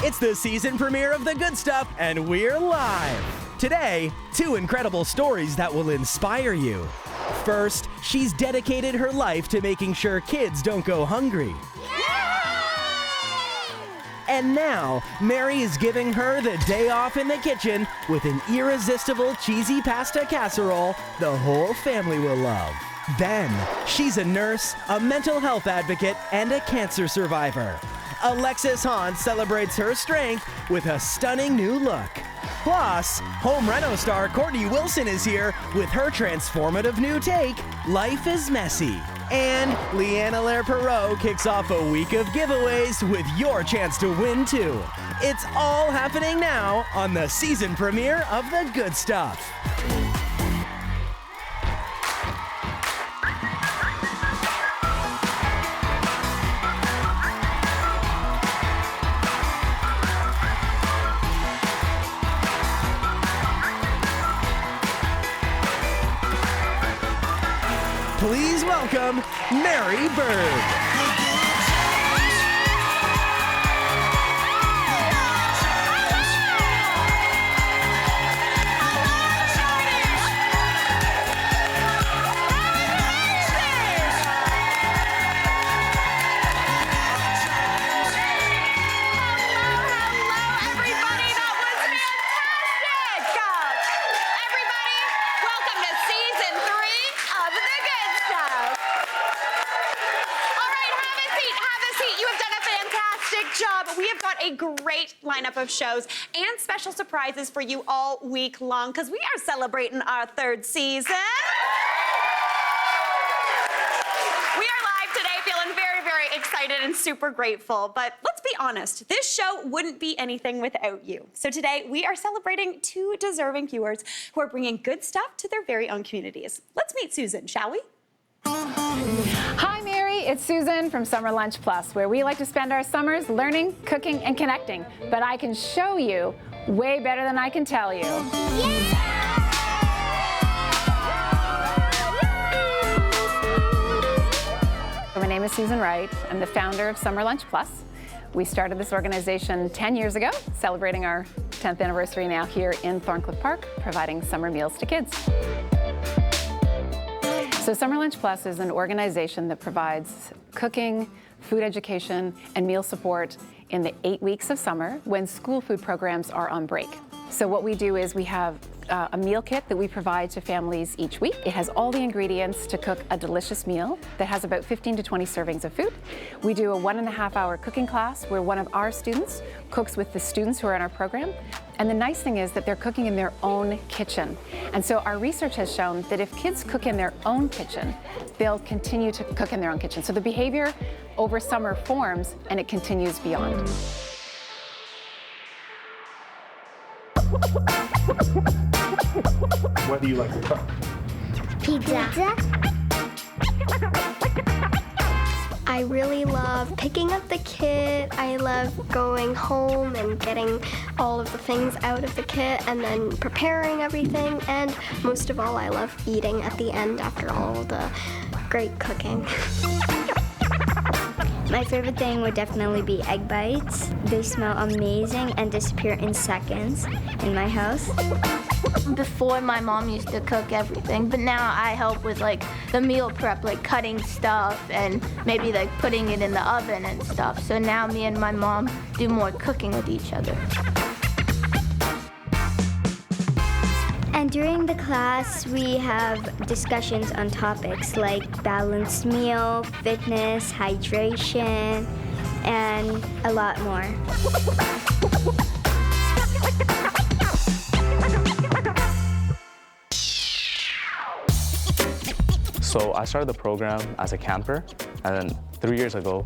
It's the season premiere of The Good Stuff, and we're live. Today, 2 incredible stories that will inspire you. First, she's dedicated her life to making sure kids don't go hungry. And now, Mary is giving her the day off in the kitchen with an irresistible cheesy pasta casserole the whole family will love. Then, she's a nurse, a mental health advocate, and a cancer survivor. Alexis Hahn celebrates her strength with a stunning new look. Plus, home reno star Courtney Wilson is here with her transformative new take, Life is Messy. And Leanne Allaire-Perreault kicks off a week of giveaways with your chance to win too. It's all happening now on the season premiere of The Good Stuff. Please welcome Mary Berg. We have got a great lineup of shows and special surprises for you all week long because we are celebrating our 3rd season. We are live today, feeling very, very excited and super grateful. But let's be honest, this show wouldn't be anything without you. So today we are celebrating 2 deserving viewers who are bringing good stuff to their very own communities. Let's meet Susan, shall we? Hi, Mary. It's Susan from Summerlunch Plus, where we like to spend our summers learning, cooking, and connecting. But I can show you way better than I can tell you. My name is Susan Wright. I'm the founder of Summerlunch Plus. We started this organization 10 years ago, celebrating our 10th anniversary now here in Thorncliffe Park, providing summer meals to kids. So Summerlunch Plus is an organization that provides cooking, food education, and meal support in the 8 weeks of summer when school food programs are on break. So what we do is we have a meal kit that we provide to families each week. It has all the ingredients to cook a delicious meal that has about 15 to 20 servings of food. We do a 1.5-hour cooking class where one of our students cooks with the students who are in our program. And the nice thing is that they're cooking in their own kitchen. And so our research has shown that if kids cook in their own kitchen, they'll continue to cook in their own kitchen. So the behavior over summer forms and it continues beyond. What do you like to cook? Pizza. I really love picking up the kit. I love going home and getting all of the things out of the kit and then preparing everything. And most of all, I love eating at the end after all the great cooking. My favorite thing would definitely be egg bites. They smell amazing and disappear in seconds in my house. Before, my mom used to cook everything, but now I help with like the meal prep, like cutting stuff and maybe like putting it in the oven and stuff. So now me and my mom do more cooking with each other. And during the class, we have discussions on topics like balanced meal, fitness, hydration, and a lot more. So I started the program as a camper, and then 3 years ago,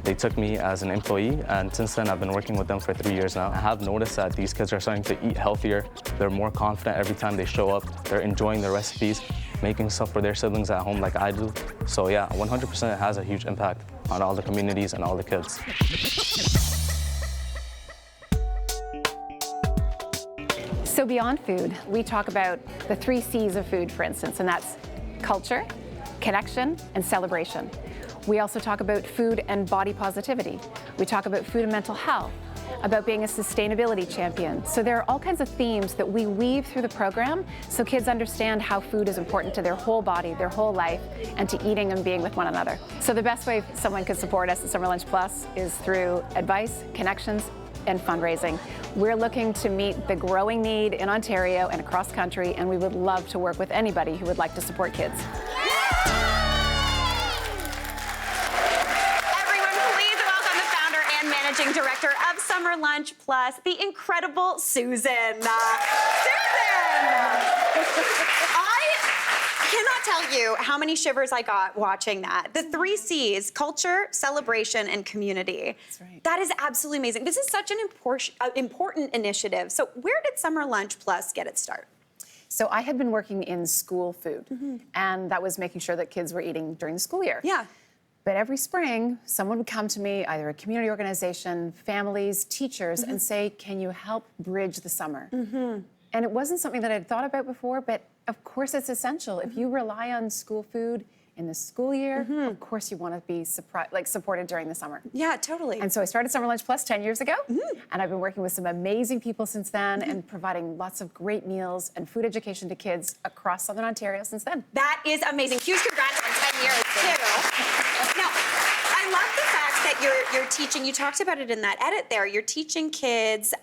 they took me as an employee, and since then I've been working with them for 3 years now. I have noticed that these kids are starting to eat healthier. They're more confident every time they show up. They're enjoying the recipes, making stuff for their siblings at home like I do. So yeah, 100% it has a huge impact on all the communities and all the kids. So beyond food, we talk about the 3 C's of food, for instance, and that's culture, connection, and celebration. We also talk about food and body positivity. We talk about food and mental health. about being a sustainability champion. So there are all kinds of themes that we weave through the program so kids understand how food is important to their whole body, their whole life, and to eating and being with one another. So the best way someone could support us at Summerlunch Plus is through advice, connections, and fundraising. We're looking to meet the growing need in Ontario and across country, and we would love to work with anybody who would like to support kids. Everyone, please welcome the founder and managing director of Summerlunch Plus, the incredible Susan. Susan! I cannot tell you how many shivers I got watching that. The 3 C's, culture, celebration, and community. That's right. That is absolutely amazing. This is such an important initiative. So where did Summerlunch Plus get its start? So I had been working in school food, and that was making sure that kids were eating during the school year. Yeah. But every spring, someone would come to me, either a community organization, families, teachers, and say, can you help bridge the summer? And it wasn't something that I'd thought about before, but of course it's essential. If you rely on school food in the school year, of course you want to be supported during the summer. Yeah, totally. And so I started Summerlunch Plus 10 years ago, and I've been working with some amazing people since then and providing lots of great meals and food education to kids across Southern Ontario since then. That is amazing. Huge congrats on 10 years, too. Now, I love the fact that you're teaching, you talked about it in that edit there, you're teaching kids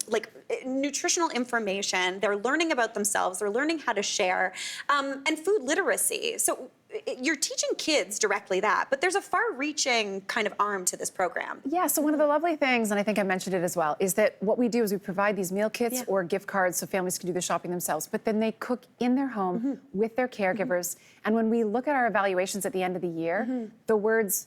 like nutritional information, they're learning about themselves, they're learning how to share, and food literacy. So you're teaching kids directly that, but there's a far-reaching kind of arm to this program. Yeah, so one of the lovely things, and I think I mentioned it as well, is that what we do is we provide these meal kits or gift cards so families can do the shopping themselves, but then they cook in their home with their caregivers. And when we look at our evaluations at the end of the year, the words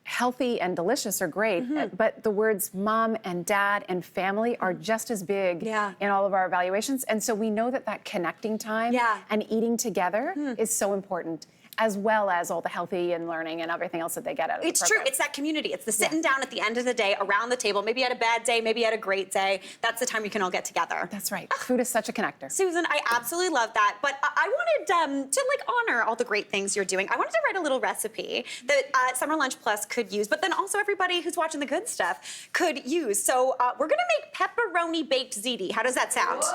healthy and delicious are great, but the words mom and dad and family are just as big in all of our evaluations. And so we know that that connecting time and eating together is so important, as well as all the healthy and learning and everything else that they get out of the program. It's true. It's that community. It's the sitting down at the end of the day around the table. Maybe you had a bad day, maybe you had a great day. That's the time you can all get together. That's right. Food is such a connector. Susan, I absolutely love that. But I wanted to honor all the great things you're doing. I wanted to write a little recipe that Summerlunch Plus could use, but then also everybody who's watching the good stuff could use. So we're gonna make pepperoni baked ziti. How does that sound? Yeah.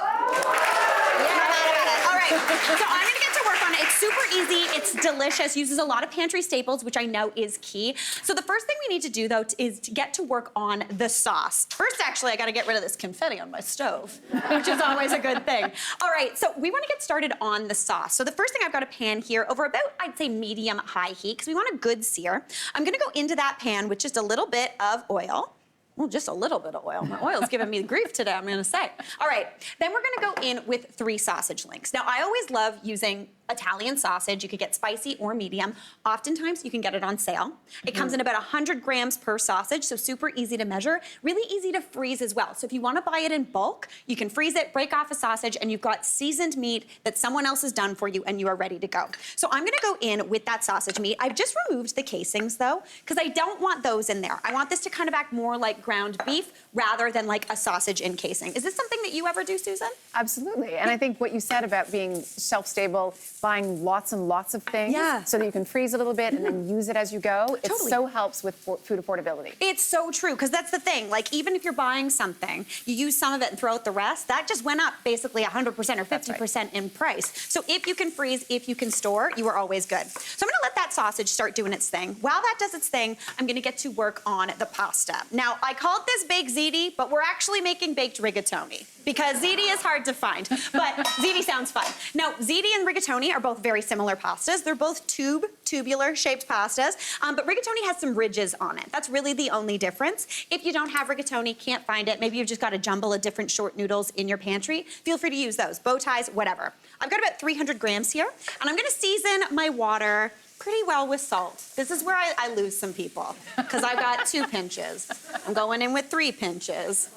All right. So I'm gonna get to work on it. It's super easy. It's delicious. Uses a lot of pantry staples, which I know is key. So the first thing we need to do, though, is to get to work on the sauce. First, actually, I got to get rid of this confetti on my stove, which is always a good thing. All right, so we want to get started on the sauce. So the first thing, I've got a pan here over about, I'd say, medium-high heat, because we want a good sear. I'm going to go into that pan with just a little bit of oil. Well, just a little bit of oil. My oil's giving me grief today, I'm gonna say. All right, then we're gonna go in with 3 sausage links. Now, I always love using Italian sausage. You could get spicy or medium. Oftentimes, you can get it on sale. It comes in about 100 grams per sausage, so super easy to measure, really easy to freeze as well. So if you wanna buy it in bulk, you can freeze it, break off a sausage, and you've got seasoned meat that someone else has done for you, and you are ready to go. So I'm gonna go in with that sausage meat. I've just removed the casings, though, because I don't want those in there. I want this to kind of act more like ground beef rather than like a sausage encasing. Is this something that you ever do, Susan? Absolutely. And I think what you said about being shelf-stable, buying lots and lots of things so that you can freeze a little bit and then use it as you go, it so helps with food affordability. It's so true, because that's the thing. Like, even if you're buying something, you use some of it and throw out the rest, that just went up basically 100% or 50% in price. So if you can freeze, if you can store, you are always good. So I'm gonna let that sausage start doing its thing. While that does its thing, I'm gonna get to work on the pasta. Now, I called this baked ziti, but we're actually making baked rigatoni, because ziti is hard to find, but ziti sounds fun. Now, ziti and rigatoni are both very similar pastas. They're both tubular shaped pastas, but rigatoni has some ridges on it. That's really the only difference. If you don't have rigatoni, can't find it, maybe you've just got a jumble of different short noodles in your pantry, feel free to use those, bow ties, whatever. I've got about 300 grams here, and I'm gonna season my water pretty well with salt. This is where I lose some people, because I've got 2 pinches. I'm going in with 3 pinches.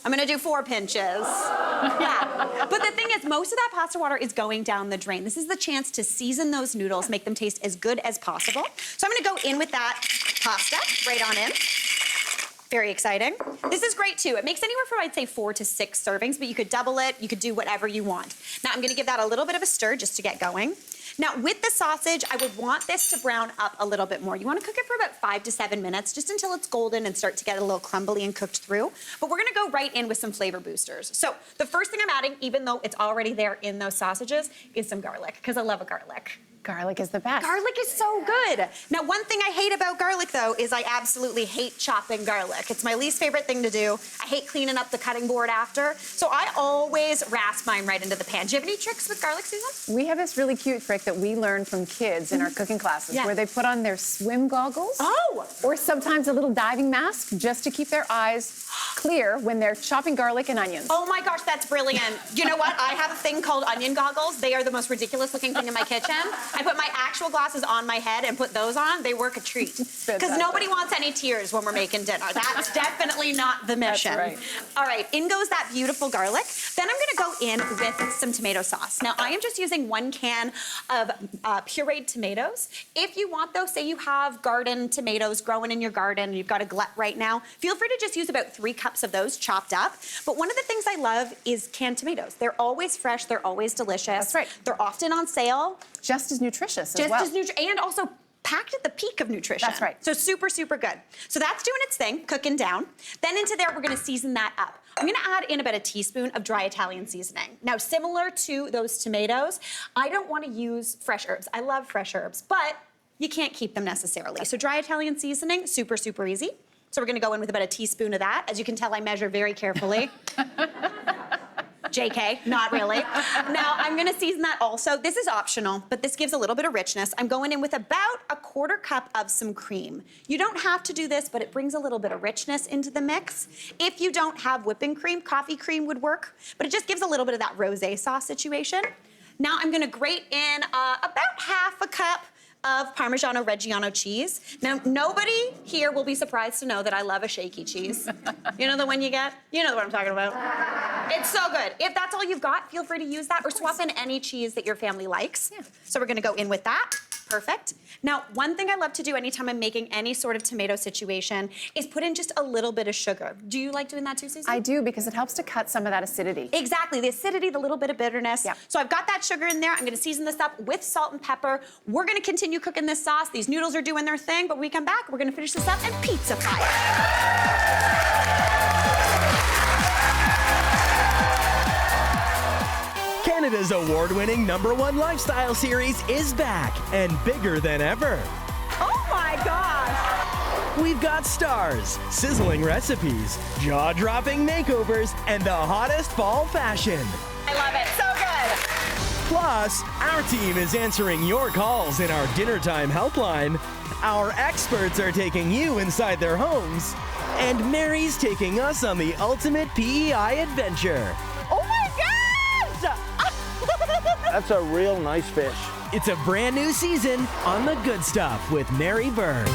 I'm gonna do 4 pinches. Yeah. But the thing is, most of that pasta water is going down the drain. This is the chance to season those noodles, make them taste as good as possible. So I'm gonna go in with that pasta right on in. Very exciting. This is great too. It makes anywhere from, I'd say, 4 to 6 servings, but you could double it. You could do whatever you want. Now I'm gonna give that a little bit of a stir just to get going. Now with the sausage, I would want this to brown up a little bit more. You wanna cook it for about 5 to 7 minutes, just until it's golden and start to get a little crumbly and cooked through. But we're gonna go right in with some flavor boosters. So the first thing I'm adding, even though it's already there in those sausages, is some garlic, because I love a garlic. Garlic is the best. Garlic is so good. Now, one thing I hate about garlic, though, is I absolutely hate chopping garlic. It's my least favorite thing to do. I hate cleaning up the cutting board after. So I always rasp mine right into the pan. Do you have any tricks with garlic, Susan? We have this really cute trick that we learned from kids in our cooking classes, Yeah. where they put on their swim goggles. Oh! Or sometimes a little diving mask just to keep their eyes clear when they're chopping garlic and onions. Oh my gosh, that's brilliant. You know what? I have a thing called onion goggles. They are the most ridiculous looking thing in my kitchen. I put my actual glasses on my head and put those on. They work a treat. Because nobody wants any tears when we're making dinner. That's definitely not the mission. That's right. All right, in goes that beautiful garlic. Then I'm gonna go in with some tomato sauce. Now, I am just using 1 can of pureed tomatoes. If you want, though, say you have garden tomatoes growing in your garden and you've got a glut right now, feel free to just use about 3 cups of those chopped up. But one of the things I love is canned tomatoes. They're always fresh, they're always delicious. That's right. They're often on sale. Just as nutritious as well. And also packed at the peak of nutrition. That's right. So super, super good. So that's doing its thing, cooking down. Then into there, we're gonna season that up. I'm gonna add in about a teaspoon of dry Italian seasoning. Now, similar to those tomatoes, I don't wanna use fresh herbs. I love fresh herbs, but you can't keep them necessarily. So dry Italian seasoning, super, super easy. So we're gonna go in with about a teaspoon of that. As you can tell, I measure very carefully. JK, not really. Now, I'm gonna season that also. This is optional, but this gives a little bit of richness. I'm going in with about a 1/4 cup of some cream. You don't have to do this, but it brings a little bit of richness into the mix. If you don't have whipping cream, coffee cream would work, but it just gives a little bit of that rosé sauce situation. Now, I'm gonna grate in about 1/2 cup of Parmigiano Reggiano cheese. Now, nobody here will be surprised to know that I love a shaky cheese. You know the one you get? You know what I'm talking about. It's so good. If that's all you've got, feel free to use that or swap in any cheese that your family likes. Yeah. So we're gonna go in with that. Perfect. Now, one thing I love to do anytime I'm making any sort of tomato situation is put in just a little bit of sugar. Do you like doing that too, Susan? I do, because it helps to cut some of that acidity. Exactly, the acidity, the little bit of bitterness. Yeah. So I've got that sugar in there. I'm gonna season this up with salt and pepper. We're gonna continue cooking this sauce. These noodles are doing their thing, but when we come back, we're gonna finish this up and pizza-fy Canada's award-winning #1 lifestyle series is back and bigger than ever. Oh my gosh! We've got stars, sizzling recipes, jaw-dropping makeovers, and the hottest fall fashion. I love it, so good. Plus, our team is answering your calls in our dinner time helpline. Our experts are taking you inside their homes. And Mary's taking us on the ultimate PEI adventure. Oh my gosh! That's a real nice fish. It's a brand new season on The Good Stuff with Mary Berg.